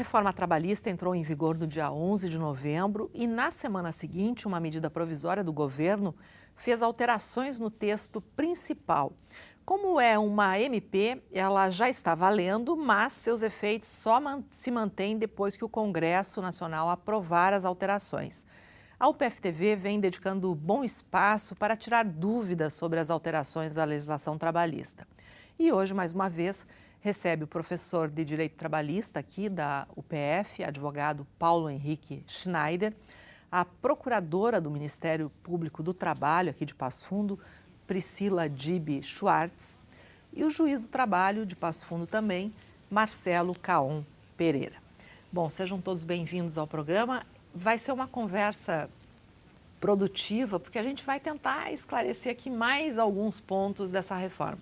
reforma trabalhista entrou em vigor no dia 11 de novembro e, na semana seguinte, uma medida provisória do governo fez alterações no texto principal. Como é uma MP, ela já está valendo, mas seus efeitos só se mantêm depois que o Congresso Nacional aprovar as alterações. A UPF-TV vem dedicando bom espaço para tirar dúvidas sobre as alterações da legislação trabalhista. E hoje, mais uma vez, recebe o professor de Direito Trabalhista aqui da UPF, advogado Paulo Henrique Schneider, a procuradora do Ministério Público do Trabalho aqui de Passo Fundo, Priscila Dibi Schwartz, e o juiz do trabalho de Passo Fundo também, Marcelo Caon Pereira. Bom, sejam todos bem-vindos ao programa. Vai ser uma conversa produtiva, porque a gente vai tentar esclarecer aqui mais alguns pontos dessa reforma.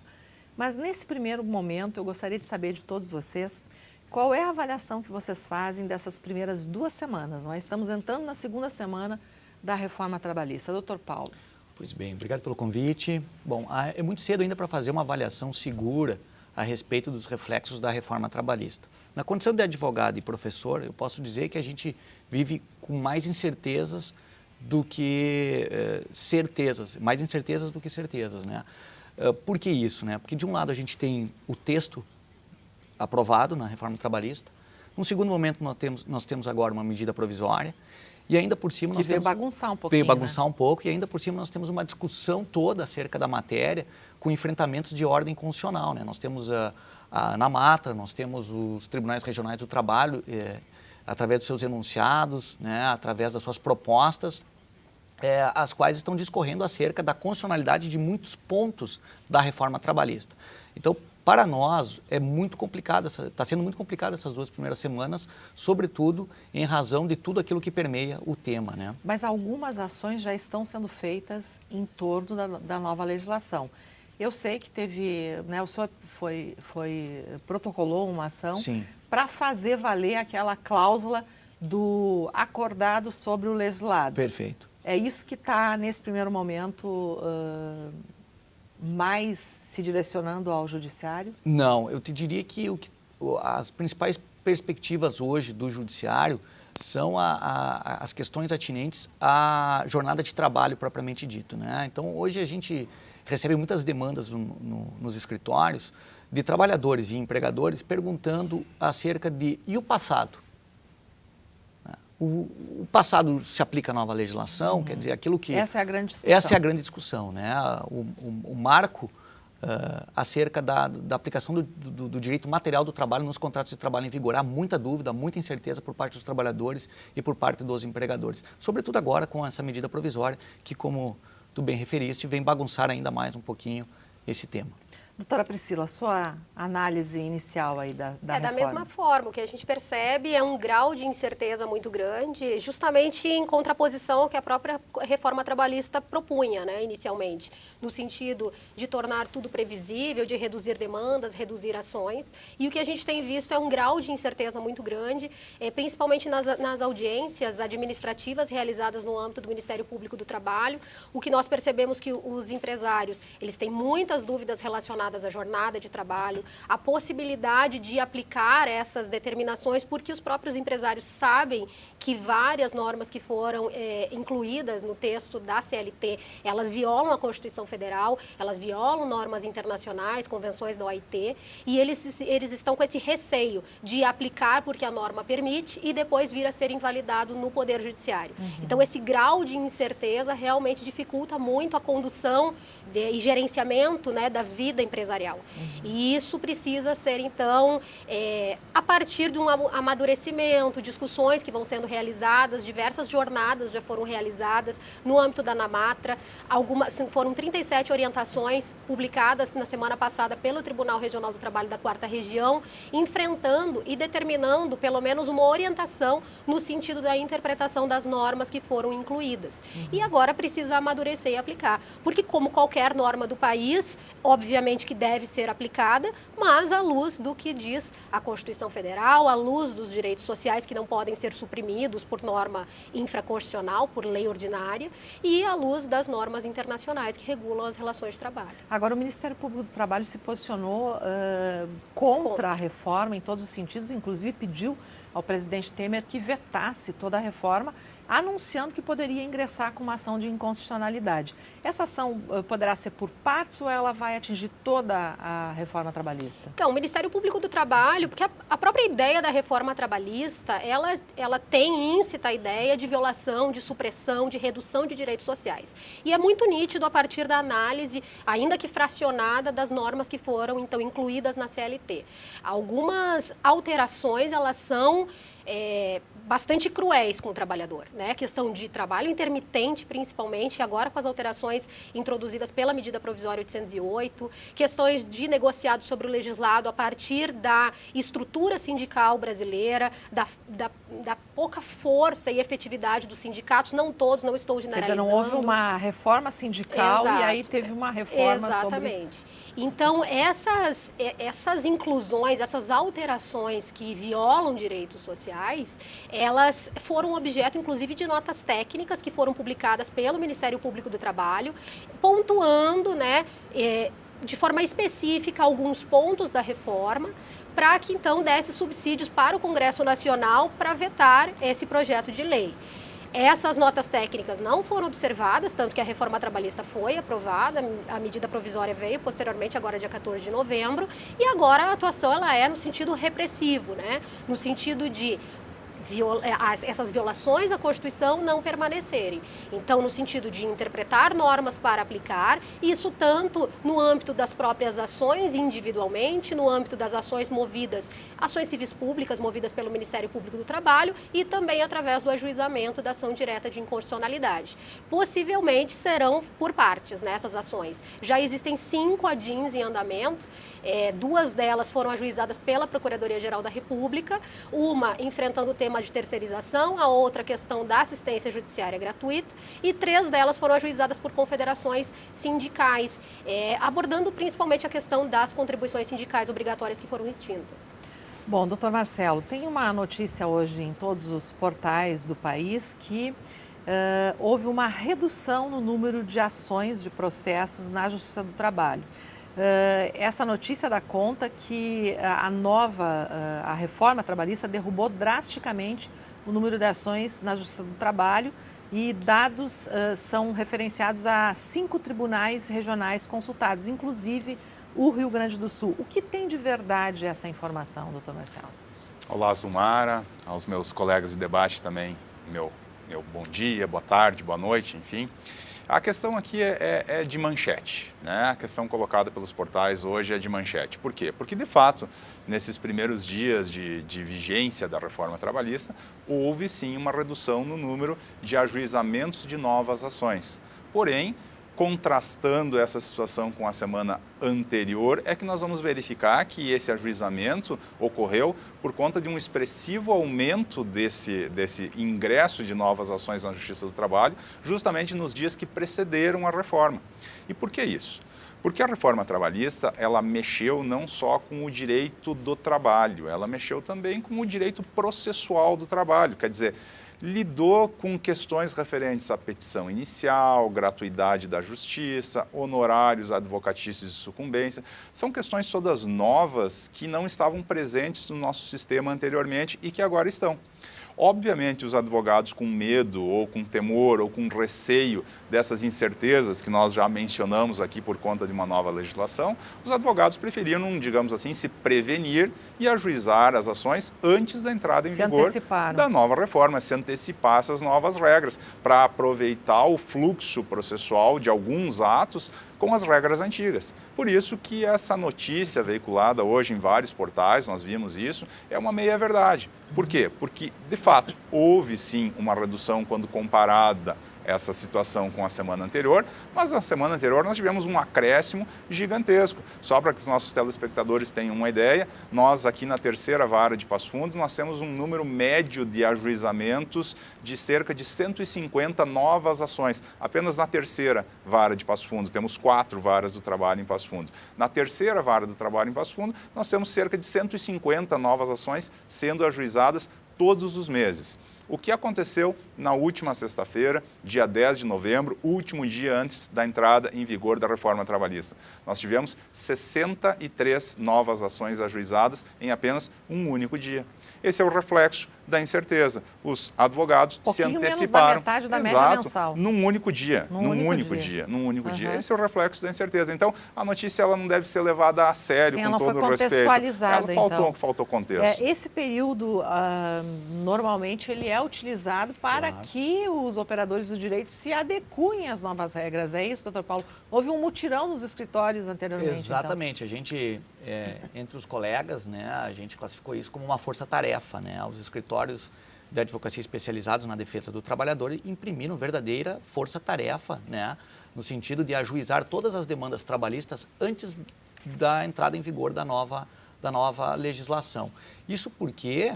Mas nesse primeiro momento, eu gostaria de saber de todos vocês qual é a avaliação que vocês fazem dessas primeiras 2 semanas. Nós estamos entrando na segunda semana da reforma trabalhista. Doutor Paulo. Pois bem, obrigado pelo convite. Bom, é muito cedo ainda para fazer uma avaliação segura a respeito dos reflexos da reforma trabalhista. Na condição de advogado e professor, eu posso dizer que a gente vive com mais incertezas do que certezas, mais incertezas do que certezas, né? Por que isso, né? Porque de um lado a gente tem o texto aprovado na reforma trabalhista, num segundo momento nós temos agora uma medida provisória e ainda por cima nós veio temos... bagunçar um pouquinho, Veio bagunçar né? um pouco e ainda por cima nós temos uma discussão toda acerca da matéria com enfrentamentos de ordem constitucional, né? Nós temos a ANAMATRA, nós temos os tribunais regionais do trabalho, através dos seus enunciados, né? Através das suas propostas, as quais estão discorrendo acerca da constitucionalidade de muitos pontos da reforma trabalhista. Então, para nós, é muito complicado, está sendo muito complicado essas 2 primeiras semanas, sobretudo em razão de tudo aquilo que permeia o tema, né? Mas algumas ações já estão sendo feitas em torno da nova legislação. Eu sei que teve, né, o senhor protocolou uma ação para fazer valer aquela cláusula do acordado sobre o legislado. Perfeito. É isso que está, nesse primeiro momento, mais se direcionando ao judiciário? Não, eu te diria que as principais perspectivas hoje do judiciário são as questões atinentes à jornada de trabalho propriamente dito, né? Então, hoje a gente recebe muitas demandas nos escritórios de trabalhadores e empregadores perguntando acerca de, e o passado? O passado se aplica à nova legislação, quer dizer, aquilo que... Essa é a grande discussão. Essa é a grande discussão, né? O marco acerca da aplicação do direito material do trabalho nos contratos de trabalho em vigor. Há muita dúvida, muita incerteza por parte dos trabalhadores e por parte dos empregadores. Sobretudo agora com essa medida provisória que, como tu bem referiste, vem bagunçar ainda mais um pouquinho esse tema. Doutora Priscila, sua análise inicial aí da reforma. Da mesma forma, o que a gente percebe é um grau de incerteza muito grande, justamente em contraposição ao que a própria reforma trabalhista propunha, né, inicialmente, no sentido de tornar tudo previsível, de reduzir demandas, reduzir ações. E o que a gente tem visto é um grau de incerteza muito grande, principalmente nas audiências administrativas realizadas no âmbito do Ministério Público do Trabalho. O que nós percebemos que os empresários, eles têm muitas dúvidas relacionadas à jornada de trabalho, a possibilidade de aplicar essas determinações, porque os próprios empresários sabem que várias normas que foram incluídas no texto da CLT, elas violam a Constituição Federal, elas violam normas internacionais, convenções da OIT, e eles estão com esse receio de aplicar porque a norma permite e depois vir a ser invalidado no Poder Judiciário. Então, esse grau de incerteza realmente dificulta muito a condução e gerenciamento, né, da vida empresarial. E isso precisa ser, então, a partir de um amadurecimento, discussões que vão sendo realizadas, diversas jornadas já foram realizadas no âmbito da ANAMATRA, foram 37 orientações publicadas na semana passada pelo Tribunal Regional do Trabalho da 4ª Região, enfrentando e determinando pelo menos uma orientação no sentido da interpretação das normas que foram incluídas. E agora precisa amadurecer e aplicar, porque como qualquer norma do país, obviamente que deve ser aplicada, mas à luz do que diz a Constituição Federal, à luz dos direitos sociais que não podem ser suprimidos por norma infraconstitucional, por lei ordinária, e à luz das normas internacionais que regulam as relações de trabalho. Agora, o Ministério Público do Trabalho se posicionou contra a reforma em todos os sentidos, inclusive pediu ao presidente Temer que vetasse toda a reforma, anunciando que poderia ingressar com uma ação de inconstitucionalidade. Essa ação poderá ser por partes ou ela vai atingir toda a reforma trabalhista? Então, o Ministério Público do Trabalho, porque a própria ideia da reforma trabalhista, ela tem íncita a ideia de violação, de supressão, de redução de direitos sociais. E é muito nítido a partir da análise, ainda que fracionada, das normas que foram, então, incluídas na CLT. Algumas alterações, elas são bastante cruéis com o trabalhador, né? A questão de trabalho intermitente, principalmente, agora com as alterações introduzidas pela medida provisória 808, questões de negociado sobre o legislado a partir da estrutura sindical brasileira, da pouca força e efetividade dos sindicatos, não todos, não estou generalizando. Quer dizer, não houve uma reforma sindical. Exato. E aí teve uma reforma Exatamente. Então, essas inclusões, essas alterações que violam direitos sociais, elas foram objeto, inclusive, de notas técnicas que foram publicadas pelo Ministério Público do Trabalho, pontuando, né, de forma específica alguns pontos da reforma, para que, então, desse subsídios para o Congresso Nacional para vetar esse projeto de lei. Essas notas técnicas não foram observadas, tanto que a reforma trabalhista foi aprovada, a medida provisória veio posteriormente, agora dia 14 de novembro, e agora a atuação ela é no sentido repressivo, né? No sentido de essas violações à Constituição não permanecerem. Então, no sentido de interpretar normas para aplicar, isso tanto no âmbito das próprias ações individualmente, no âmbito das ações ações civis públicas movidas pelo Ministério Público do Trabalho e também através do ajuizamento da ação direta de inconstitucionalidade. Possivelmente serão por partes, né, essas ações. Já existem 5 ADINs em andamento, 2 delas foram ajuizadas pela Procuradoria-Geral da República, uma enfrentando o tema de terceirização, a outra questão da assistência judiciária gratuita, e 3 delas foram ajuizadas por confederações sindicais, abordando principalmente a questão das contribuições sindicais obrigatórias que foram extintas. Bom, doutor Marcelo, tem uma notícia hoje em todos os portais do país que houve uma redução no número de ações de processos na Justiça do Trabalho. Essa notícia dá conta que a reforma trabalhista derrubou drasticamente o número de ações na Justiça do Trabalho e dados são referenciados a 5 tribunais regionais consultados, inclusive o Rio Grande do Sul. O que tem de verdade essa informação, doutor Marcelo? Olá, Zumara, aos meus colegas de debate também, meu bom dia, boa tarde, boa noite, enfim. A questão aqui é de manchete, né? A questão colocada pelos portais hoje é de manchete. Por quê? Porque, de fato, nesses primeiros dias de vigência da reforma trabalhista, houve sim uma redução no número de ajuizamentos de novas ações. Porém, contrastando essa situação com a semana anterior, é que nós vamos verificar que esse ajuizamento ocorreu por conta de um expressivo aumento desse ingresso de novas ações na Justiça do Trabalho, justamente nos dias que precederam a reforma. E por que isso? Porque a reforma trabalhista, ela mexeu não só com o direito do trabalho, ela mexeu também com o direito processual do trabalho, quer dizer, lidou com questões referentes à petição inicial, gratuidade da justiça, honorários advocatícios de sucumbência. São questões todas novas que não estavam presentes no nosso sistema anteriormente e que agora estão. Obviamente, os advogados com medo ou com temor ou com receio dessas incertezas que nós já mencionamos aqui por conta de uma nova legislação, os advogados preferiram, digamos assim, se prevenir e ajuizar as ações antes da entrada em vigor da nova reforma, se antecipar essas novas regras, para aproveitar o fluxo processual de alguns atos com as regras antigas. Por isso que essa notícia veiculada hoje em vários portais, nós vimos isso, é uma meia-verdade. Por quê? Porque, de fato, houve sim uma redução quando comparada essa situação com a semana anterior, mas na semana anterior nós tivemos um acréscimo gigantesco. Só para que os nossos telespectadores tenham uma ideia, nós aqui na terceira vara de Passo Fundo, nós temos um número médio de ajuizamentos de cerca de 150 novas ações. Apenas na terceira vara de Passo Fundo, temos 4 varas do trabalho em Passo Fundo. Na terceira vara do trabalho em Passo Fundo, nós temos cerca de 150 novas ações sendo ajuizadas todos os meses. O que aconteceu na última sexta-feira, dia 10 de novembro, último dia antes da entrada em vigor da reforma trabalhista? Nós tivemos 63 novas ações ajuizadas em apenas um único dia. Esse é o reflexo da incerteza. Os advogados se anteciparam. Menos da metade da média mensal. Num único dia. Num único dia. Esse é o reflexo da incerteza. Então, a notícia ela não deve ser levada a sério, sim, com todo o respeito. Contextualizada, ela faltou contexto. Esse período, normalmente, ele é utilizado para que os operadores do direito se adequem às novas regras. É isso, doutor Paulo? Houve um mutirão nos escritórios anteriormente. Exatamente. Então. A gente, entre os colegas, né, a gente classificou isso como uma força-tarefa, né? Os escritórios da advocacia especializados na defesa do trabalhador imprimiram verdadeira força-tarefa, né, no sentido de ajuizar todas as demandas trabalhistas antes da entrada em vigor da nova legislação. Isso porque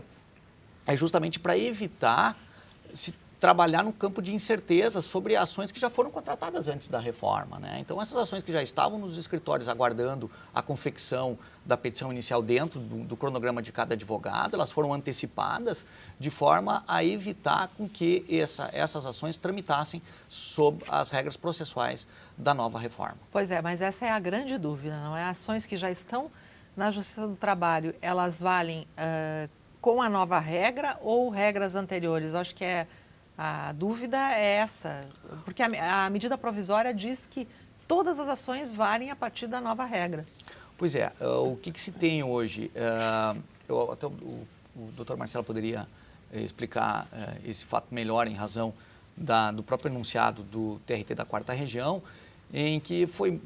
é justamente para evitar se trabalhar no campo de incerteza sobre ações que já foram contratadas antes da reforma, né? Então, essas ações que já estavam nos escritórios aguardando a confecção da petição inicial dentro do cronograma de cada advogado, elas foram antecipadas de forma a evitar com que essas ações tramitassem sob as regras processuais da nova reforma. Pois é, mas essa é a grande dúvida, não é? Ações que já estão na Justiça do Trabalho, elas valem com a nova regra ou regras anteriores? Eu acho que a dúvida é essa, porque a medida provisória diz que todas as ações valem a partir da nova regra. Pois é, o que se tem hoje? Até o doutor Marcelo poderia explicar esse fato melhor em razão do próprio enunciado do TRT da 4ª Região, em que foi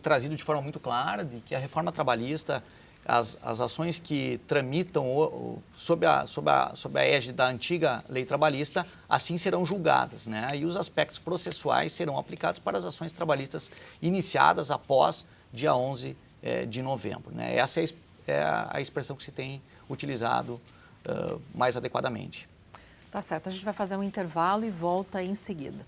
trazido de forma muito clara de que a reforma trabalhista, as ações que tramitam sob a égide da antiga lei trabalhista, assim serão julgadas, né? E os aspectos processuais serão aplicados para as ações trabalhistas iniciadas após dia 11 de novembro, né? Essa é a expressão que se tem utilizado mais adequadamente. Tá certo, a gente vai fazer um intervalo e volta em seguida.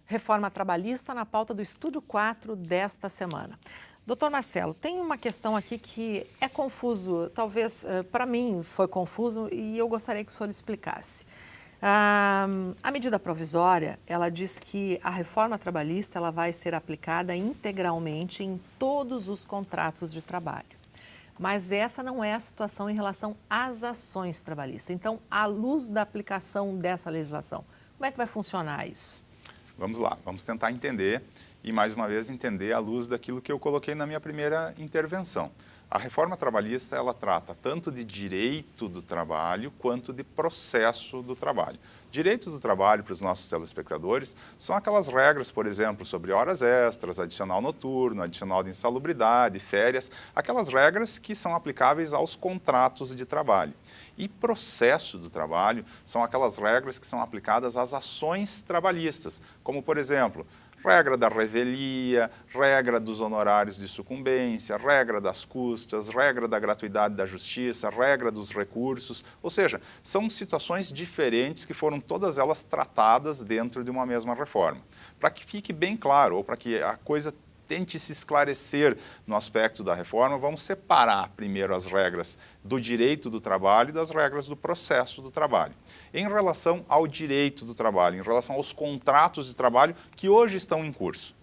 Reforma trabalhista na pauta do Estúdio 4 desta semana. Doutor Marcelo, tem uma questão aqui que é confuso, talvez para mim foi confuso e eu gostaria que o senhor explicasse. A medida provisória, ela diz que a reforma trabalhista ela vai ser aplicada integralmente em todos os contratos de trabalho. Mas essa não é a situação em relação às ações trabalhistas. Então, à luz da aplicação dessa legislação, como é que vai funcionar isso? Vamos lá, vamos tentar entender e, mais uma vez, entender à luz daquilo que eu coloquei na minha primeira intervenção. A reforma trabalhista, ela trata tanto de direito do trabalho quanto de processo do trabalho. Direito do trabalho, para os nossos telespectadores, são aquelas regras, por exemplo, sobre horas extras, adicional noturno, adicional de insalubridade, férias, aquelas regras que são aplicáveis aos contratos de trabalho. E processo do trabalho são aquelas regras que são aplicadas às ações trabalhistas, como, por exemplo, regra da revelia, regra dos honorários de sucumbência, regra das custas, regra da gratuidade da justiça, regra dos recursos, ou seja, são situações diferentes que foram todas elas tratadas dentro de uma mesma reforma. Para que fique bem claro, ou para que a coisa tente se esclarecer no aspecto da reforma, vamos separar primeiro as regras do direito do trabalho e das regras do processo do trabalho. Em relação ao direito do trabalho, em relação aos contratos de trabalho que hoje estão em curso,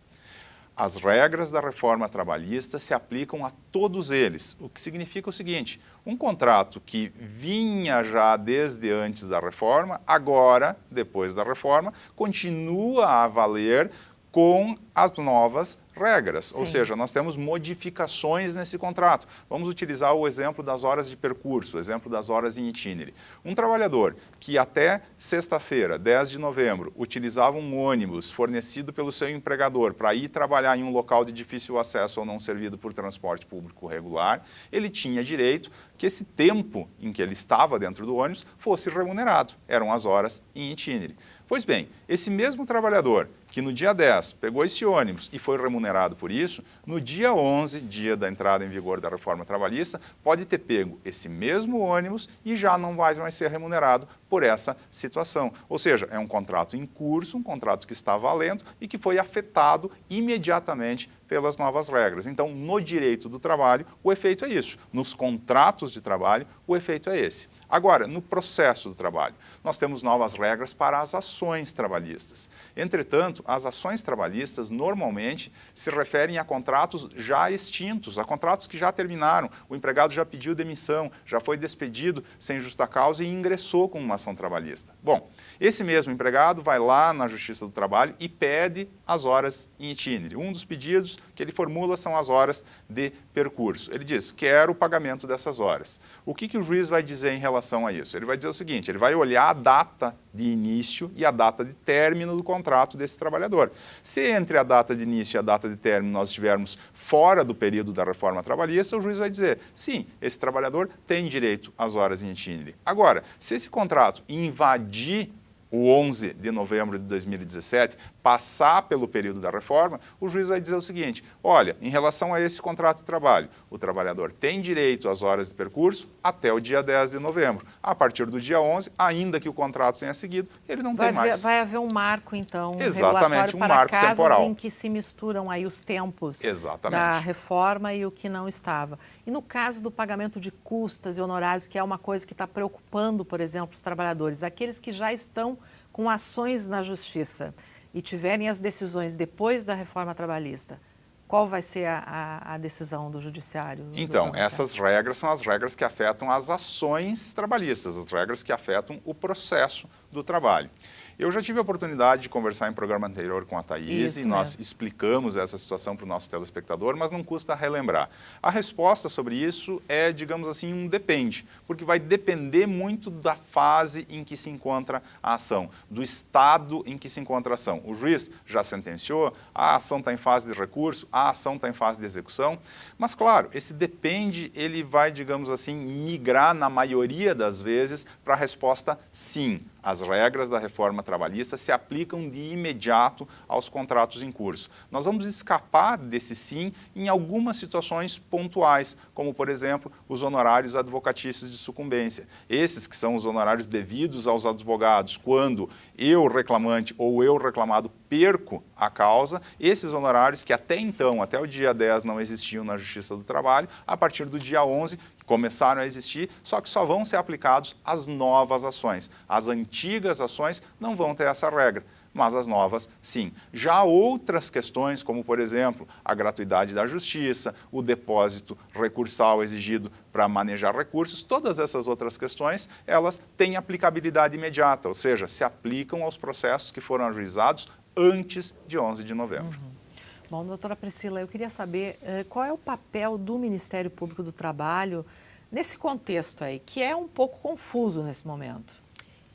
as regras da reforma trabalhista se aplicam a todos eles, o que significa o seguinte: um contrato que vinha já desde antes da reforma, agora, depois da reforma, continua a valer com as novas regras. Sim. Ou seja, nós temos modificações nesse contrato. Vamos utilizar o exemplo das horas de percurso, o exemplo das horas em itinerário. Um trabalhador que até sexta-feira, 10 de novembro, utilizava um ônibus fornecido pelo seu empregador para ir trabalhar em um local de difícil acesso ou não servido por transporte público regular, ele tinha direito que esse tempo em que ele estava dentro do ônibus fosse remunerado. Eram as horas em itinerário. Pois bem, esse mesmo trabalhador que no dia 10 pegou esse ônibus e foi remunerado por isso, no dia 11, dia da entrada em vigor da reforma trabalhista, pode ter pego esse mesmo ônibus e já não vai mais ser remunerado por essa situação. Ou seja, é um contrato em curso, um contrato que está valendo e que foi afetado imediatamente pelas novas regras. Então, no direito do trabalho, o efeito é isso. Nos contratos de trabalho, o efeito é esse. Agora, no processo do trabalho, nós temos novas regras para as ações trabalhistas. Entretanto, as ações trabalhistas normalmente se referem a contratos já extintos, a contratos que já terminaram. O empregado já pediu demissão, já foi despedido sem justa causa e ingressou com uma ação trabalhista. Bom, esse mesmo empregado vai lá na Justiça do Trabalho e pede as horas em itinere. Um dos pedidos que ele formula são as horas de percurso. Ele diz, quero o pagamento dessas horas. O que o juiz vai dizer em relação a isso? Ele vai dizer o seguinte, ele vai olhar a data de início e a data de término do contrato desse trabalhador. Se entre a data de início e a data de término nós estivermos fora do período da reforma trabalhista, o juiz vai dizer, sim, esse trabalhador tem direito às horas em itinere. Agora, se esse contrato invadir o 11 de novembro de 2017, passar pelo período da reforma, o juiz vai dizer o seguinte, olha, em relação a esse contrato de trabalho, o trabalhador tem direito às horas de percurso até o dia 10 de novembro. A partir do dia 11, ainda que o contrato tenha seguido, ele não tem mais. Vai haver um marco, então, exatamente, regulatório um para marco casos temporal em que se misturam aí os tempos Exatamente. da reforma e o que não estava. E no caso do pagamento de custas e honorários, que é uma coisa que está preocupando, por exemplo, os trabalhadores, aqueles que já estão com ações na justiça e tiverem as decisões depois da reforma trabalhista, qual vai ser a decisão do judiciário? Então, essas regras são as regras que afetam as ações trabalhistas, as regras que afetam o processo do trabalho. Eu já tive a oportunidade de conversar em programa anterior com a Thaís e nós explicamos essa situação para o nosso telespectador, mas não custa relembrar. A resposta sobre isso é, digamos assim, um depende, porque vai depender muito da fase em que se encontra a ação, do estado em que se encontra a ação. O juiz já sentenciou, a ação está em fase de recurso, a ação está em fase de execução, mas claro, esse depende, ele vai, digamos assim, migrar na maioria das vezes para a resposta sim. As regras da reforma trabalhista se aplicam de imediato aos contratos em curso. Nós vamos escapar desse sim em algumas situações pontuais, como, por exemplo, os honorários advocatícios de sucumbência. Esses que são os honorários devidos aos advogados, quando eu, reclamante ou eu, reclamado, perco a causa, esses honorários que até então, até o dia 10, não existiam na Justiça do Trabalho, a partir do dia 11, começaram a existir, só que só vão ser aplicados às novas ações. As antigas ações não vão ter essa regra, mas as novas, sim. Já outras questões, como, por exemplo, a gratuidade da justiça, o depósito recursal exigido para manejar recursos, todas essas outras questões, elas têm aplicabilidade imediata, ou seja, se aplicam aos processos que foram ajuizados antes de 11 de novembro. Bom, doutora Priscila, eu queria saber qual é o papel do Ministério Público do Trabalho nesse contexto aí, que é um pouco confuso nesse momento.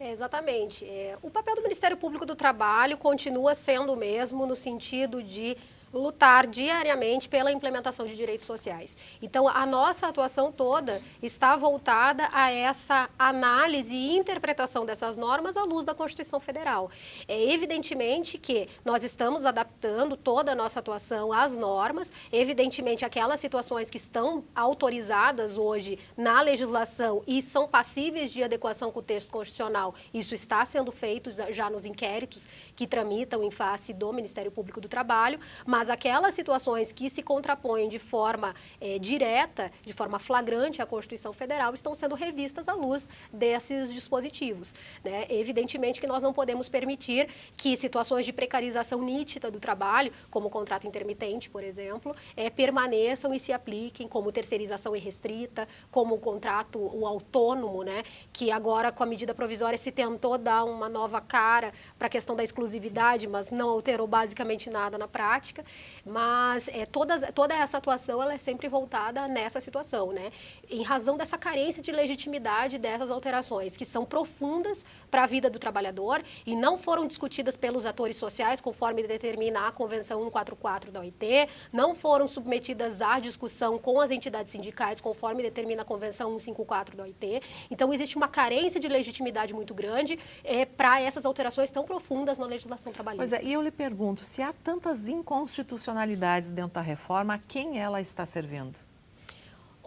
Exatamente. O papel do Ministério Público do Trabalho continua sendo o mesmo no sentido de lutar diariamente pela implementação de direitos sociais. Então, a nossa atuação toda está voltada a essa análise e interpretação dessas normas à luz da Constituição Federal. É evidentemente que nós estamos adaptando toda a nossa atuação às normas, evidentemente aquelas situações que estão autorizadas hoje na legislação e são passíveis de adequação com o texto constitucional, isso está sendo feito já nos inquéritos que tramitam em face do Ministério Público do Trabalho, mas aquelas situações que se contrapõem de forma direta, de forma flagrante à Constituição Federal, estão sendo revistas à luz desses dispositivos, né? Evidentemente que nós não podemos permitir que situações de precarização nítida do trabalho, como o contrato intermitente, por exemplo, permaneçam e se apliquem, como terceirização irrestrita, como o contrato o autônomo, né? Que agora, com a medida provisória, se tentou dar uma nova cara para a questão da exclusividade, mas não alterou basicamente nada na prática. mas toda essa atuação ela é sempre voltada nessa situação, né? Em razão dessa carência de legitimidade dessas alterações, que são profundas para a vida do trabalhador e não foram discutidas pelos atores sociais, conforme determina a Convenção 144 da OIT, não foram submetidas à discussão com as entidades sindicais, conforme determina a Convenção 154 da OIT. Então, existe uma carência de legitimidade muito grande para essas alterações tão profundas na legislação trabalhista. Pois é, e eu lhe pergunto, se há tantas inconstitucionalidades dentro da reforma, a quem ela está servindo?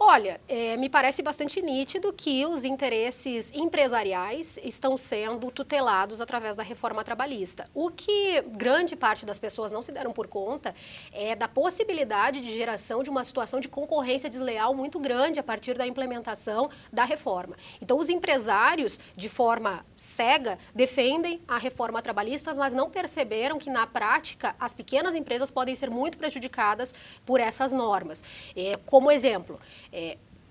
Olha, me parece bastante nítido que os interesses empresariais estão sendo tutelados através da reforma trabalhista. O que grande parte das pessoas não se deram por conta é da possibilidade de geração de uma situação de concorrência desleal muito grande a partir da implementação da reforma. Então, os empresários, de forma cega, defendem a reforma trabalhista, mas não perceberam que, na prática, as pequenas empresas podem ser muito prejudicadas por essas normas. Como exemplo,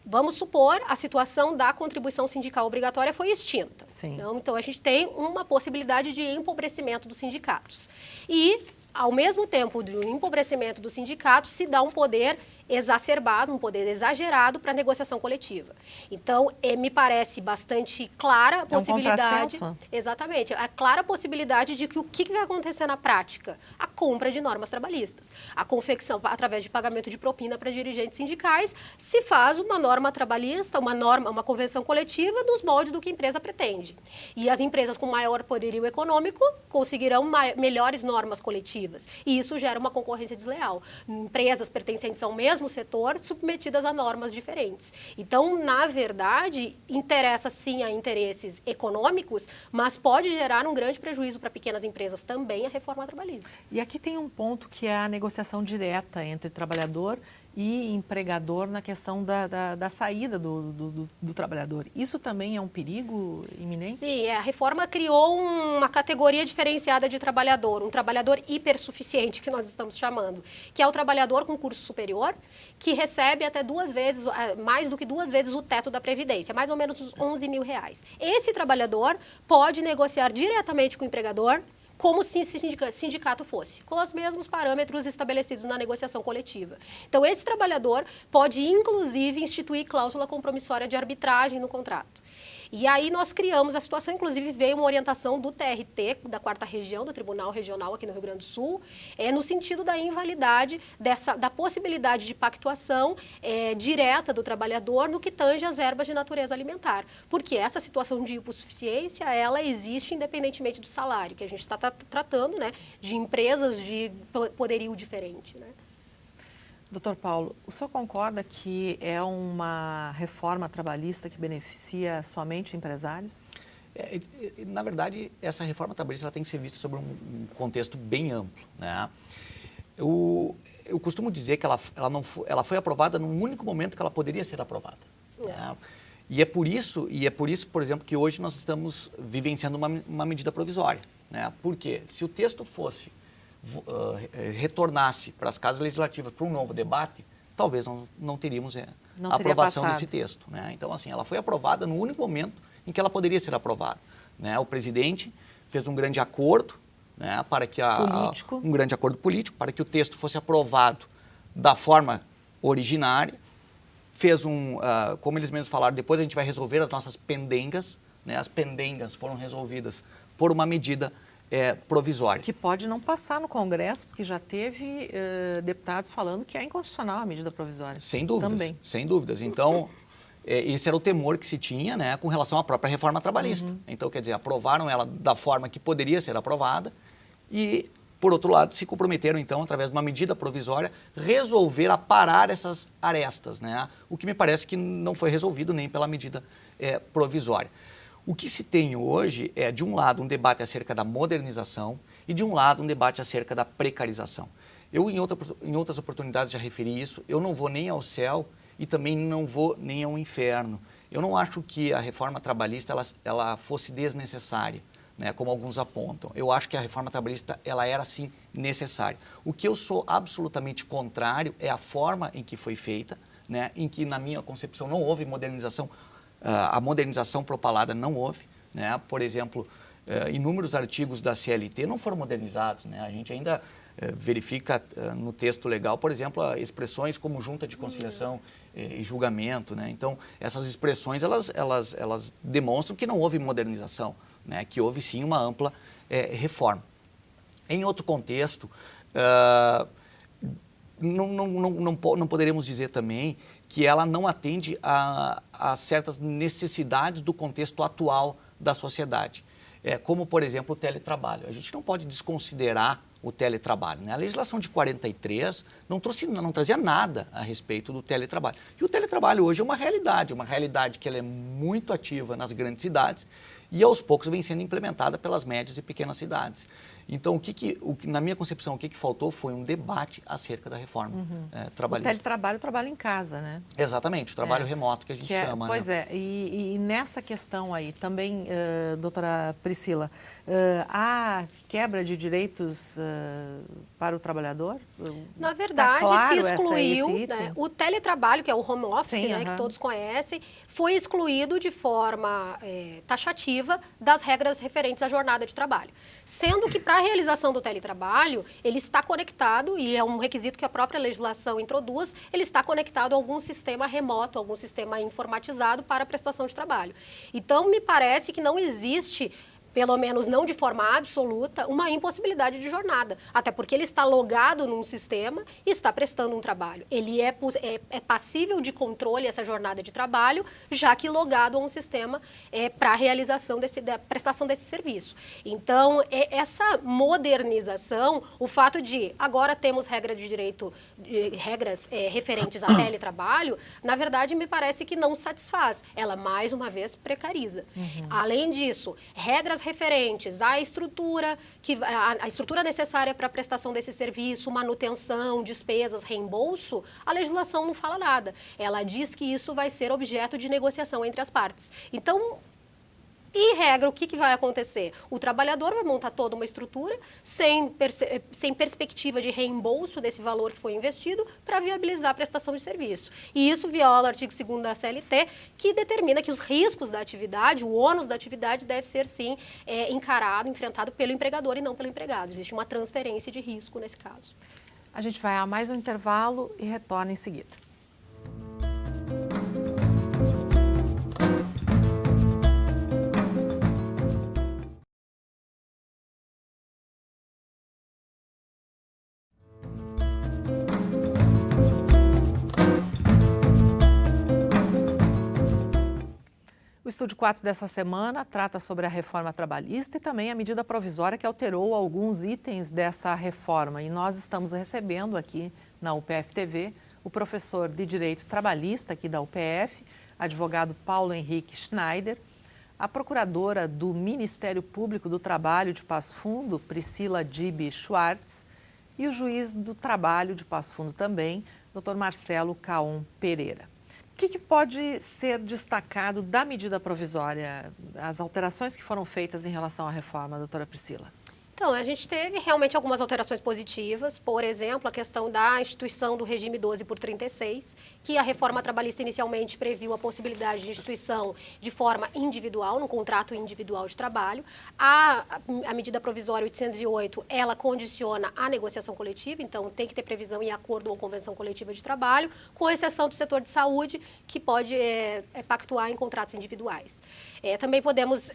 vamos supor a situação da contribuição sindical obrigatória foi extinta. Sim. Então, a gente tem uma possibilidade de empobrecimento dos sindicatos. E, ao mesmo tempo do empobrecimento dos sindicatos, se dá um poder exacerbado, um poder exagerado para a negociação coletiva. Então, me parece bastante clara a possibilidade... É um contrassenso? Exatamente. A clara possibilidade de que o que vai acontecer na prática? A compra de normas trabalhistas. A confecção, através de pagamento de propina para dirigentes sindicais, se faz uma norma trabalhista, uma convenção coletiva nos moldes do que a empresa pretende. E as empresas com maior poderio econômico conseguirão melhores normas coletivas. E isso gera uma concorrência desleal. Empresas pertencentes ao mesmo setor submetidas a normas diferentes. Então, na verdade, interessa sim a interesses econômicos, mas pode gerar um grande prejuízo para pequenas empresas também a reforma trabalhista. E aqui tem um ponto que é a negociação direta entre trabalhador e empregador na questão da saída do trabalhador. Isso também é um perigo iminente? Sim, a reforma criou uma categoria diferenciada de trabalhador, um trabalhador hipersuficiente, que nós estamos chamando, que é o trabalhador com curso superior, que recebe até mais do que duas vezes o teto da Previdência, mais ou menos uns 11 mil reais. Esse trabalhador pode negociar diretamente com o empregador, como se sindicato fosse, com os mesmos parâmetros estabelecidos na negociação coletiva. Então, esse trabalhador pode, inclusive, instituir cláusula compromissória de arbitragem no contrato. E aí nós criamos a situação, inclusive veio uma orientação do TRT, da 4ª Região, do Tribunal Regional aqui no Rio Grande do Sul, no sentido da invalidade da possibilidade de pactuação direta do trabalhador no que tange às verbas de natureza alimentar. Porque essa situação de hipossuficiência, ela existe independentemente do salário, que a gente está tratando, né, de empresas de poderio diferente, né? Doutor Paulo, o senhor concorda que é uma reforma trabalhista que beneficia somente empresários? Na verdade, essa reforma trabalhista ela tem que ser vista sobre um contexto bem amplo, né? Eu costumo dizer que ela foi aprovada num único momento que ela poderia ser aprovada. Né? E é por isso, por exemplo, que hoje nós estamos vivenciando uma medida provisória. Né? Porque se o texto retornasse para as casas legislativas para um novo debate, talvez não teríamos a aprovação desse texto. Né? Então, assim, ela foi aprovada no único momento em que ela poderia ser aprovada. Né? O presidente fez um grande acordo, né, para que um grande acordo político para que o texto fosse aprovado da forma originária. Fez como eles mesmos falaram, depois a gente vai resolver as nossas pendengas. Né? As pendengas foram resolvidas por uma medida provisória. Que pode não passar no Congresso, porque já teve deputados falando que é inconstitucional a medida provisória. Sem dúvidas. Também. Sem dúvidas. Então, esse era o temor que se tinha, né, com relação à própria reforma trabalhista. Então, quer dizer, aprovaram ela da forma que poderia ser aprovada e, por outro lado, se comprometeram, então, através de uma medida provisória, resolver aparar essas arestas, né? O que me parece que não foi resolvido nem pela medida provisória. O que se tem hoje é, de um lado, um debate acerca da modernização e, de um lado, um debate acerca da precarização. Eu, em outras oportunidades, já referi isso, eu não vou nem ao céu e também não vou nem ao inferno. Eu não acho que a reforma trabalhista ela fosse desnecessária, né, como alguns apontam. Eu acho que a reforma trabalhista ela era, sim, necessária. O que eu sou absolutamente contrário é a forma em que foi feita, né, em que, na minha concepção, não houve modernização. A modernização propalada não houve, né? Por exemplo, inúmeros artigos da CLT não foram modernizados, né? A gente ainda verifica no texto legal, por exemplo, expressões como junta de conciliação e julgamento, né? Então, essas expressões, elas demonstram que não houve modernização, né? Que houve sim uma ampla reforma. Em outro contexto, não poderemos dizer também que ela não atende a certas necessidades do contexto atual da sociedade, como, por exemplo, o teletrabalho. A gente não pode desconsiderar o teletrabalho, né? A legislação de 43 não trazia nada a respeito do teletrabalho. E o teletrabalho hoje é uma realidade que ela é muito ativa nas grandes cidades e aos poucos vem sendo implementada pelas médias e pequenas cidades. Então, na minha concepção, o que faltou foi um debate acerca da reforma trabalhista. O teletrabalho, o trabalho em casa, né? Exatamente, o trabalho remoto que a gente chama. Pois né? E nessa questão aí, também, doutora Priscila, há quebra de direitos para o trabalhador? Na verdade, claro se excluiu, esse né? O teletrabalho, que é o home office, Sim, né, que todos conhecem, foi excluído de forma taxativa das regras referentes à jornada de trabalho. Sendo que, para a realização do teletrabalho, ele está conectado, e é um requisito que a própria legislação introduz, ele está conectado a algum sistema remoto, algum sistema informatizado para a prestação de trabalho. Então, me parece que não existe, pelo menos não de forma absoluta, uma impossibilidade de jornada. Até porque ele está logado num sistema e está prestando um trabalho. Ele é passível de controle, essa jornada de trabalho, já que logado a um sistema para a realização da prestação desse serviço. Então, essa modernização, o fato de agora temos regras de direito, regras referentes a teletrabalho, na verdade, me parece que não satisfaz. Ela, mais uma vez, precariza. Além disso, regras referentes à estrutura, a estrutura necessária para a prestação desse serviço, manutenção, despesas, reembolso, a legislação não fala nada. Ela diz que isso vai ser objeto de negociação entre as partes. Então, em regra, o que vai acontecer? O trabalhador vai montar toda uma estrutura sem perspectiva de reembolso desse valor que foi investido para viabilizar a prestação de serviço. E isso viola o artigo 2º da CLT, que determina que os riscos da atividade, o ônus da atividade deve ser, sim, enfrentado pelo empregador e não pelo empregado. Existe uma transferência de risco nesse caso. A gente vai a mais um intervalo e retorna em seguida. O Estúdio 4 dessa semana trata sobre a reforma trabalhista e também a medida provisória que alterou alguns itens dessa reforma. E nós estamos recebendo aqui na UPF TV o professor de Direito Trabalhista aqui da UPF, advogado Paulo Henrique Schneider, a procuradora do Ministério Público do Trabalho de Passo Fundo, Priscila Dibi Schwartz, e o juiz do Trabalho de Passo Fundo também, Dr. Marcelo Caon Pereira. O que pode ser destacado da medida provisória, as alterações que foram feitas em relação à reforma, doutora Priscila? Então, a gente teve realmente algumas alterações positivas, por exemplo, a questão da instituição do regime 12 por 36, que a reforma trabalhista inicialmente previu a possibilidade de instituição de forma individual, num contrato individual de trabalho. A medida provisória 808, ela condiciona a negociação coletiva, então tem que ter previsão em acordo ou convenção coletiva de trabalho, com exceção do setor de saúde, que pode pactuar em contratos individuais. Também podemos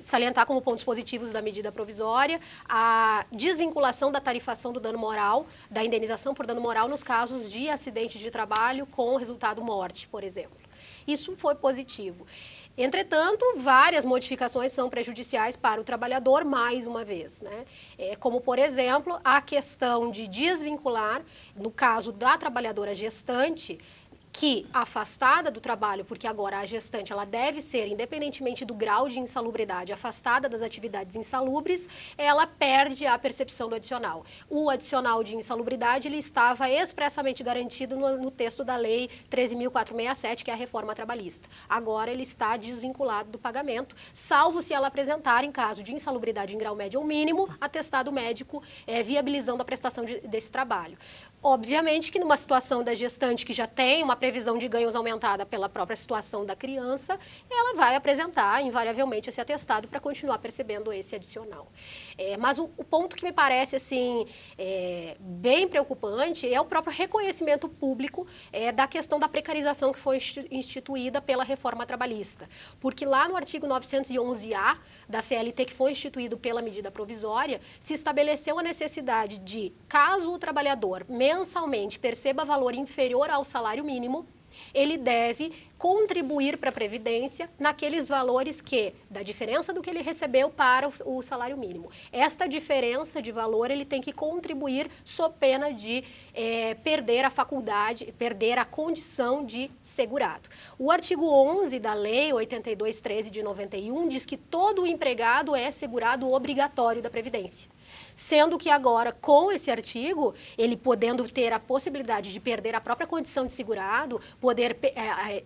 salientar como pontos positivos da medida provisória a desvinculação da tarifação do dano moral, da indenização por dano moral nos casos de acidente de trabalho com resultado morte, por exemplo. Isso foi positivo. Entretanto, várias modificações são prejudiciais para o trabalhador, mais uma vez, né? Como, por exemplo, a questão de desvincular, no caso da trabalhadora gestante, que, afastada do trabalho, porque agora a gestante ela deve ser, independentemente do grau de insalubridade, afastada das atividades insalubres, ela perde a percepção do adicional. O adicional de insalubridade ele estava expressamente garantido no texto da Lei 13.467, que é a reforma trabalhista. Agora ele está desvinculado do pagamento, salvo se ela apresentar, em caso de insalubridade em grau médio ou mínimo, atestado médico viabilizando a prestação desse trabalho. Obviamente que numa situação da gestante que já tem uma previsão de ganhos aumentada pela própria situação da criança, ela vai apresentar invariavelmente esse atestado para continuar percebendo esse adicional. Mas o ponto que me parece assim bem preocupante é o próprio reconhecimento público da questão da precarização que foi instituída pela reforma trabalhista. Porque lá no artigo 911-A da CLT, que foi instituído pela medida provisória, se estabeleceu a necessidade de, caso o trabalhador mensalmente perceba valor inferior ao salário mínimo, ele deve contribuir para a Previdência naqueles valores da diferença do que ele recebeu para o salário mínimo. Esta diferença de valor ele tem que contribuir sob pena de perder a faculdade, perder a condição de segurado. O artigo 11 da Lei 82.13 de 91 diz que todo empregado é segurado obrigatório da Previdência. Sendo que agora, com esse artigo, ele podendo ter a possibilidade de perder a própria condição de segurado, poder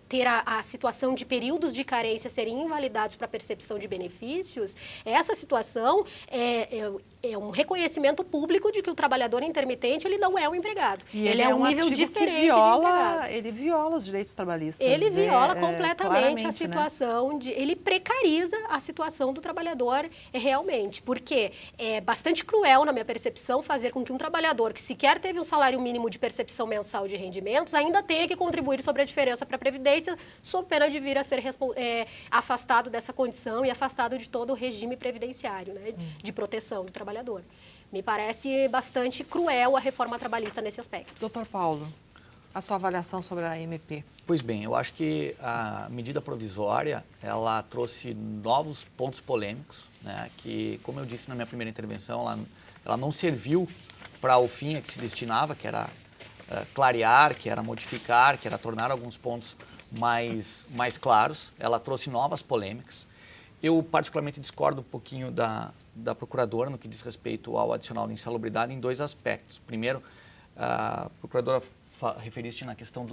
ter a situação de períodos de carência serem invalidados para percepção de benefícios, essa situação é um reconhecimento público de que o trabalhador intermitente ele não é um empregado. E ele é um nível diferente de empregado. Ele viola os direitos trabalhistas. Ele viola completamente a situação, né? ele precariza a situação do trabalhador realmente, porque é bastante cruel, na minha percepção, fazer com que um trabalhador que sequer teve um salário mínimo de percepção mensal de rendimentos ainda tenha que contribuir sobre a diferença para a Previdência, sob pena de vir a ser afastado dessa condição e afastado de todo o regime previdenciário, né, de proteção do trabalhador. Me parece bastante cruel a reforma trabalhista nesse aspecto. Doutor Paulo, a sua avaliação sobre a MP? Pois bem, eu acho que a medida provisória, ela trouxe novos pontos polêmicos, né, que, como eu disse na minha primeira intervenção, ela não serviu para o fim a que se destinava, que era clarear, que era modificar, que era tornar alguns pontos mais claros. Ela trouxe novas polêmicas. Eu, particularmente, discordo um pouquinho da procuradora no que diz respeito ao adicional de insalubridade em dois aspectos. Primeiro, a procuradora referiste na questão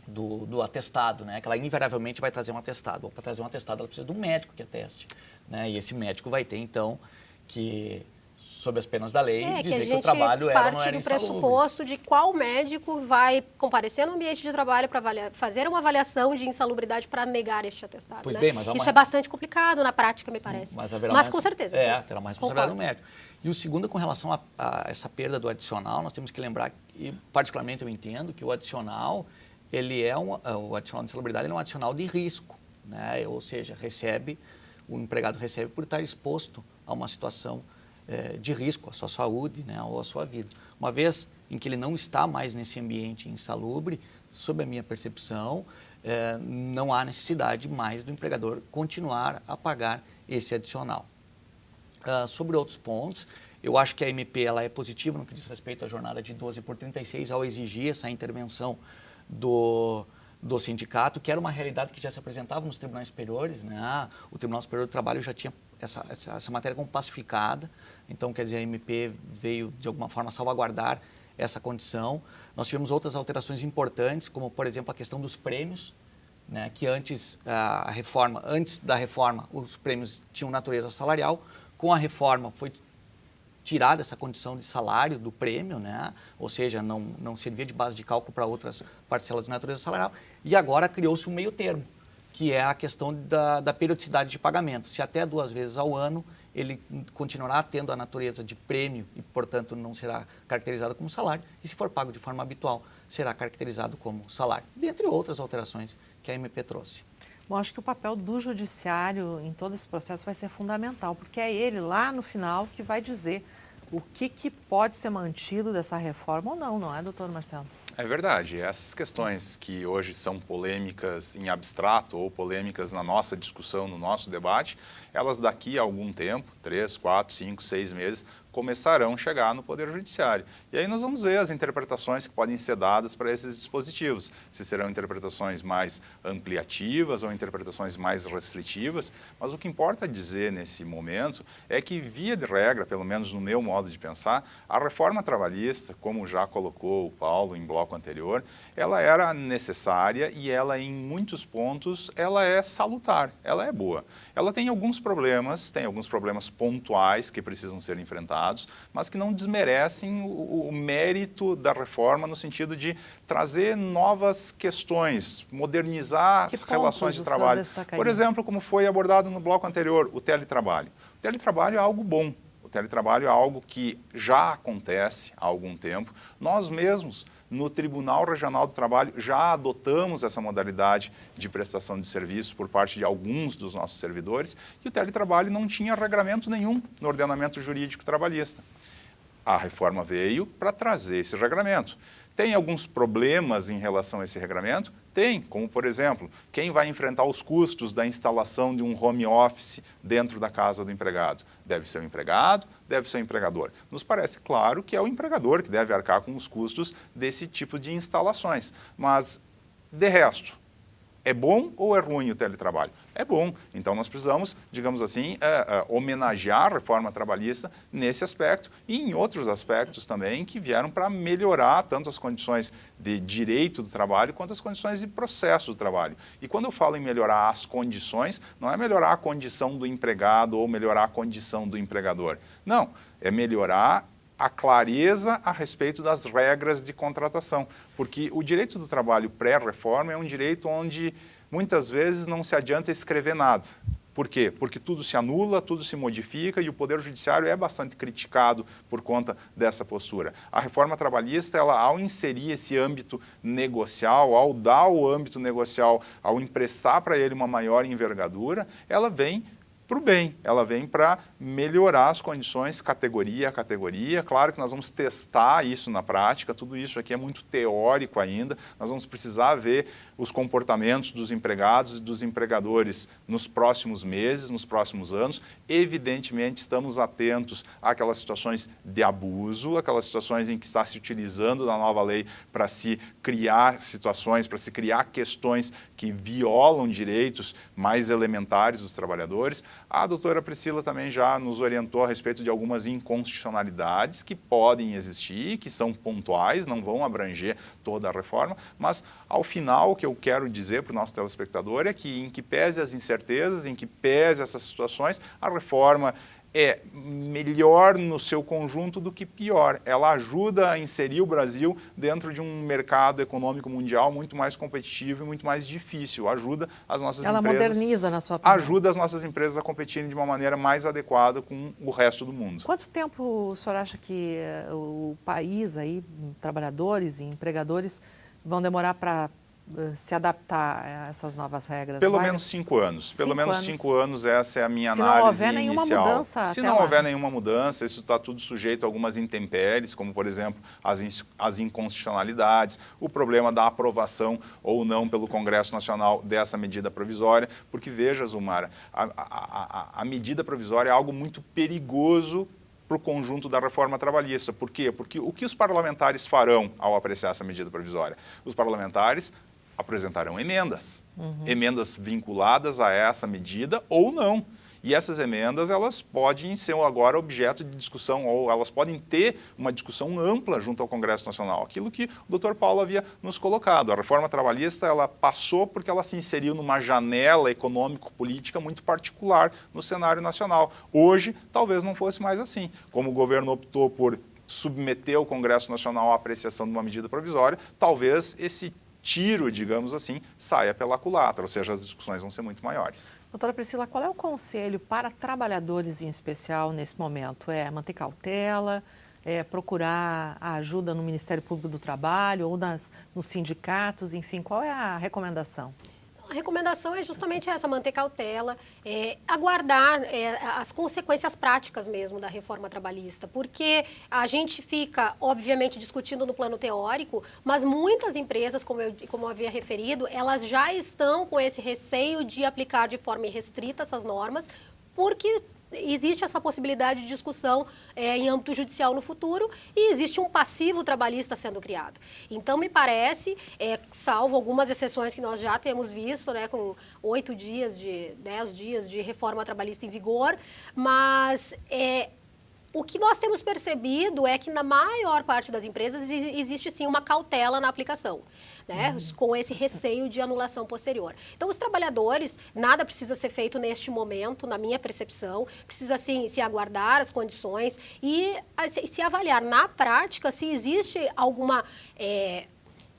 do atestado, né? Que ela invariavelmente vai trazer um atestado. Para trazer um atestado, ela precisa de um médico que ateste, né? E esse médico vai ter, então, que, sob as penas da lei, dizer que o trabalho era ou não era insalubre. Parte do pressuposto de qual médico vai comparecer no ambiente de trabalho para fazer uma avaliação de insalubridade para negar este atestado. Pois né? bem, mas isso é bastante complicado na prática, me parece. Mas com certeza, sim. Terá mais responsabilidade do médico. E o segundo, com relação a essa perda do adicional, nós temos que lembrar, e particularmente eu entendo, que o adicional, o adicional de insalubridade é um adicional de risco, né? Ou seja, o empregado recebe por estar exposto a uma situação de risco, à sua saúde, né, ou à sua vida. Uma vez em que ele não está mais nesse ambiente insalubre, sob a minha percepção, não há necessidade mais do empregador continuar a pagar esse adicional. Sobre outros pontos, eu acho que a MP ela é positiva no que diz respeito à jornada de 12 por 36, ao exigir essa intervenção do sindicato, que era uma realidade que já se apresentava nos tribunais superiores, né? O Tribunal Superior do Trabalho já tinha essa matéria como pacificada, então, quer dizer, a MP veio, de alguma forma, salvaguardar essa condição. Nós tivemos outras alterações importantes, como, por exemplo, a questão dos prêmios, né? Que antes da reforma, os prêmios tinham natureza salarial. Com a reforma, foi tirada essa condição de salário do prêmio, né? Ou seja, não servia de base de cálculo para outras parcelas de natureza salarial. E agora criou-se um meio termo, que é a questão da periodicidade de pagamento. Se até 2 vezes ao ano, ele continuará tendo a natureza de prêmio e, portanto, não será caracterizado como salário. E se for pago de forma habitual, será caracterizado como salário. Dentre outras alterações que a MP trouxe. Bom, acho que o papel do judiciário em todo esse processo vai ser fundamental, porque é ele lá no final que vai dizer o que pode ser mantido dessa reforma ou não é, doutor Marcelo? É verdade. Essas questões que hoje são polêmicas em abstrato ou polêmicas na nossa discussão, no nosso debate, elas daqui a algum tempo, 3, 4, 5, 6 meses, começarão a chegar no Poder Judiciário. E aí nós vamos ver as interpretações que podem ser dadas para esses dispositivos. Se serão interpretações mais ampliativas ou interpretações mais restritivas. Mas o que importa dizer nesse momento é que, via de regra, pelo menos no meu modo de pensar, a reforma trabalhista, como já colocou o Paulo em bloco anterior, ela era necessária e ela, em muitos pontos, ela é salutar, ela é boa. Ela tem alguns problemas pontuais que precisam ser enfrentados, abordados, mas que não desmerecem o mérito da reforma no sentido de trazer novas questões, modernizar as relações de trabalho. Por exemplo, como foi abordado no bloco anterior, o teletrabalho. O teletrabalho é algo bom. O teletrabalho é algo que já acontece há algum tempo. Nós mesmos, no Tribunal Regional do Trabalho, já adotamos essa modalidade de prestação de serviços por parte de alguns dos nossos servidores e o teletrabalho não tinha regramento nenhum no ordenamento jurídico trabalhista. A reforma veio para trazer esse regramento. Tem alguns problemas em relação a esse regramento? Tem, como por exemplo, quem vai enfrentar os custos da instalação de um home office dentro da casa do empregado? Deve ser o empregado, deve ser o empregador. Nos parece claro que é o empregador que deve arcar com os custos desse tipo de instalações. Mas, de resto, é bom ou é ruim o teletrabalho? É bom. Então, nós precisamos, digamos assim, homenagear a reforma trabalhista nesse aspecto e em outros aspectos também que vieram para melhorar tanto as condições de direito do trabalho quanto as condições de processo do trabalho. E quando eu falo em melhorar as condições, não é melhorar a condição do empregado ou melhorar a condição do empregador. Não, é melhorar a clareza a respeito das regras de contratação, porque o direito do trabalho pré-reforma é um direito onde muitas vezes não se adianta escrever nada. Por quê? Porque tudo se anula, tudo se modifica e o Poder Judiciário é bastante criticado por conta dessa postura. A reforma trabalhista, ela, ao inserir esse âmbito negocial, ao dar o âmbito negocial, ao emprestar para ele uma maior envergadura, ela vem para o bem, ela vem para melhorar as condições categoria a categoria. Claro que nós vamos testar isso na prática, tudo isso aqui é muito teórico ainda, nós vamos precisar ver os comportamentos dos empregados e dos empregadores nos próximos meses, nos próximos anos. Evidentemente, estamos atentos àquelas situações de abuso, aquelas situações em que está se utilizando da nova lei para se criar situações, para se criar questões que violam direitos mais elementares dos trabalhadores. A doutora Priscila também já nos orientou a respeito de algumas inconstitucionalidades que podem existir, que são pontuais, não vão abranger toda a reforma, mas ao final o que eu quero dizer para o nosso telespectador é que, em que pese as incertezas, em que pese essas situações, a reforma é melhor no seu conjunto do que pior. Ela ajuda a inserir o Brasil dentro de um mercado econômico mundial muito mais competitivo e muito mais difícil. Ajuda as nossas empresas... Ela moderniza, na sua opinião? Ajuda as nossas empresas a competirem de uma maneira mais adequada com o resto do mundo. Quanto tempo o senhor acha que o país, aí, trabalhadores e empregadores, vão demorar para se adaptar a essas novas regras? Pelo menos 5 anos. Pelo menos 5 anos, essa é a minha análise inicial. Se não houver nenhuma mudança. Se não houver nenhuma mudança, isso está tudo sujeito a algumas intempéries, como, por exemplo, as inconstitucionalidades, o problema da aprovação ou não pelo Congresso Nacional dessa medida provisória, porque, veja, Zumara, a medida provisória é algo muito perigoso para o conjunto da reforma trabalhista. Por quê? Porque o que os parlamentares farão ao apreciar essa medida provisória? Os parlamentares apresentarão emendas, emendas vinculadas a essa medida ou não. E essas emendas, elas podem ser agora objeto de discussão, ou elas podem ter uma discussão ampla junto ao Congresso Nacional. Aquilo que o Dr. Paulo havia nos colocado. A reforma trabalhista, ela passou porque ela se inseriu numa janela econômico-política muito particular no cenário nacional. Hoje, talvez não fosse mais assim. Como o governo optou por submeter o Congresso Nacional à apreciação de uma medida provisória, talvez esse tiro, digamos assim, saia pela culatra, ou seja, as discussões vão ser muito maiores. Doutora Priscila, qual é o conselho para trabalhadores em especial nesse momento? É manter cautela, procurar a ajuda no Ministério Público do Trabalho ou nos sindicatos, enfim, qual é a recomendação? A recomendação é justamente essa, manter cautela, aguardar as consequências práticas mesmo da reforma trabalhista, porque a gente fica, obviamente, discutindo no plano teórico, mas muitas empresas, como eu havia referido, elas já estão com esse receio de aplicar de forma irrestrita essas normas, porque existe essa possibilidade de discussão em âmbito judicial no futuro e existe um passivo trabalhista sendo criado. Então, me parece, salvo algumas exceções que nós já temos visto, né, com 10 dias de reforma trabalhista em vigor, mas O que nós temos percebido é que na maior parte das empresas existe sim uma cautela na aplicação, né? Com esse receio de anulação posterior. Então, os trabalhadores, nada precisa ser feito neste momento, na minha percepção, precisa sim se aguardar as condições e se avaliar na prática se existe alguma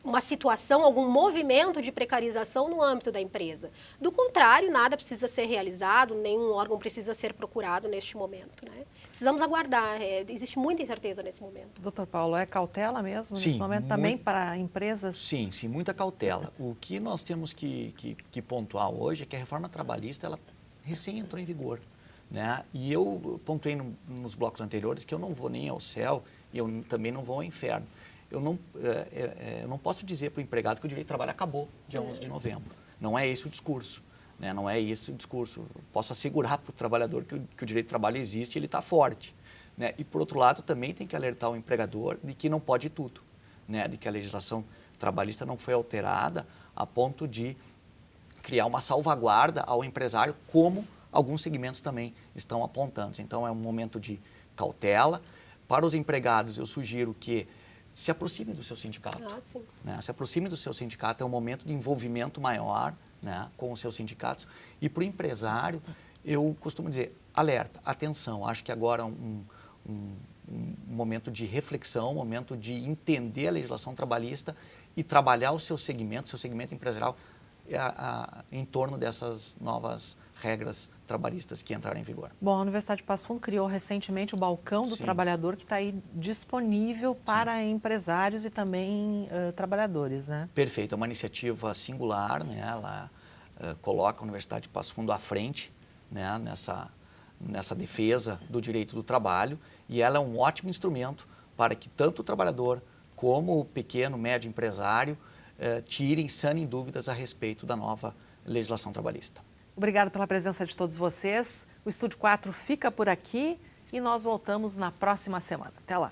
uma situação, algum movimento de precarização no âmbito da empresa. Do contrário, nada precisa ser realizado, nenhum órgão precisa ser procurado neste momento, né? Precisamos aguardar, existe muita incerteza nesse momento. Doutor Paulo, é cautela mesmo Sim, nesse momento também para empresas? Sim, muita cautela. O que nós temos que pontuar hoje é que a reforma trabalhista, ela recém entrou em vigor, né? E eu pontuei nos blocos anteriores que eu não vou nem ao céu e eu também não vou ao inferno. Eu não posso dizer para o empregado que o direito de trabalho acabou dia 11 de novembro. Não é esse o discurso, né? Não é esse o discurso. Eu posso assegurar para o trabalhador que o direito de trabalho existe e ele está forte, né? E, por outro lado, também tem que alertar o empregador de que não pode tudo, né? De que a legislação trabalhista não foi alterada a ponto de criar uma salvaguarda ao empresário, como alguns segmentos também estão apontando. Então, é um momento de cautela. Para os empregados, eu sugiro que se aproxime do seu sindicato. Né? Se aproxime do seu sindicato, é um momento de envolvimento maior, né, com os seus sindicatos. E para o empresário, eu costumo dizer, alerta, atenção, acho que agora um momento de reflexão, um momento de entender a legislação trabalhista e trabalhar o seu segmento empresarial em torno dessas novas regras trabalhistas que entraram em vigor. Bom, a Universidade de Passo Fundo criou recentemente o Balcão do Trabalhador, que está aí disponível para empresários e também trabalhadores, né? Perfeito, é uma iniciativa singular, né? Ela coloca a Universidade de Passo Fundo à frente, né? nessa defesa do direito do trabalho, e ela é um ótimo instrumento para que tanto o trabalhador como o pequeno, médio empresário tirem, sanem dúvidas a respeito da nova legislação trabalhista. Obrigada pela presença de todos vocês. O Estúdio 4 fica por aqui e nós voltamos na próxima semana. Até lá.